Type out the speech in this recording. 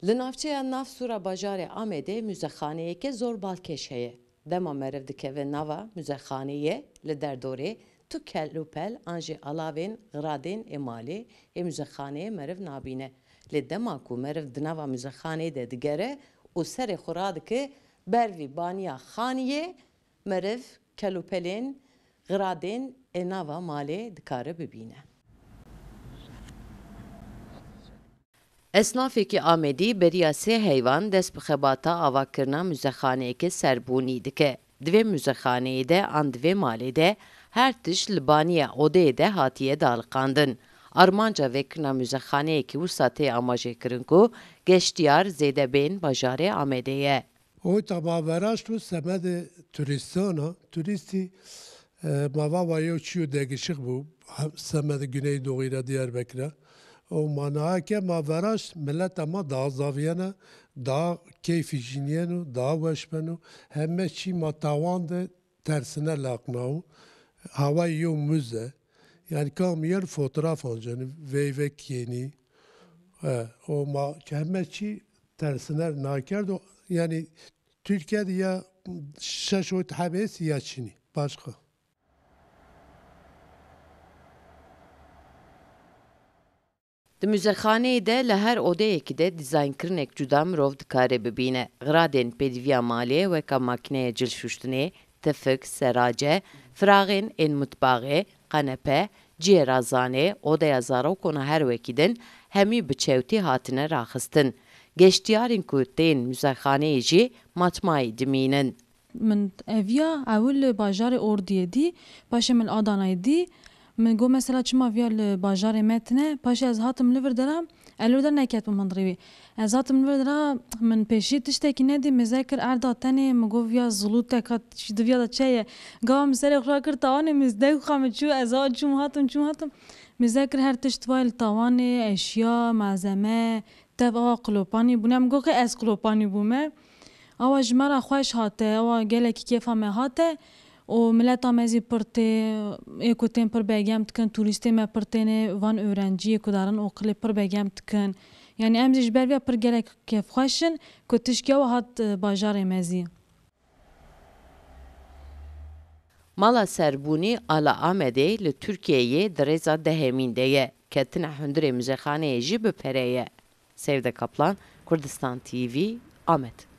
Li navçeya nav Sura bajarê Amedê muzexaneyeke zor balkêş heye. Dema meriv dikeve nava muzexaneyê li derdorê tu kelûpel an jî alavên giradên ê malê ê muzexaneyê meriv nabîne. Lê dema ku meriv di nava muzexaneyê de digere û serê xwe radike ber vî baniya xaniyê meriv kelûpelên giradên ê nava malê dikare bibîne. Esnafekî Amedî beriya sê heyvan dest bi xebata avakirina muzexaneyeke serbûnî dike. Divê muzexaneyê de an divê malê de her tişt li baniya odeyê de hatiye daliqandin. Armanca vekirina muzexaneyekî wisa tê amajêkirin ku geştiyar zêdebên bajarê Amedê ye. O tamaveraş tu semede turistana, turisti mava yo çiyo degişik bu semede Güneydoğu'yla Diyarbakır'a. O manake maveraş millet ama daha zaviyana, daha keyfi jiniyenu, daha veşmenu, hemme çi matawan de tersine laknav. Hava yo müze. Yani kam yer fotoğraf alacağını veyvek yeni. O ma hemme çi tersine nakerdo yani Türkiye'de ya şaşoyt habes ya Çin'i. Başka. Di muzexaneyê de li her odeyekî de dîzaynkirinek cuda mirov dikare bibîne. Giradên pêdiviya malê weka makîneya cil şûştinê, tifik, serace, firaxên ên mutbaxê, qenepe, ciyêra zanê, odeya zarokona her wekî din hemî bi çewtî hatine raxistin. Geştiyarên ku tên muzexaneyê jî matmayî dimînin. من اویا اول باجار اردیه دی پاشه من آدانای دی من گو مثلا چما ویا باجار متنه پاشه از هاتم لور درام الو در نکات من دریوی از هاتم لور درام من پیشی تشتکی ندی مذاکر اردا تنه مگو ویا زلوت تکات دویا دا چیه گام سری خورا کر تاوانه مزدک خام چو از ها چوم هاتم مذاکر هر تشت وایل تاوانه اشیا معزمه تبا قلوبانی بونم گو که از قلوبانی بومه اوا جمرا خوش هاته اوا گلکی کیفا me hate o mileta mezî pirtê êkutên pir begem dikin turîstê me pirtêne van öğrenciyê ku darin oqilê pir begem dikin yani em jî ji ber vê pir gelek kêfxweşin ku tişkî ew hat bajarê me zî. Mala serbûnî ala Amedê li Tirkiyeyê di rêza dehemîn de ye. Ketine hundirê muzexaneyê jî bi pere ye. Sevde Kaplan, Kurdistan TV, Amed.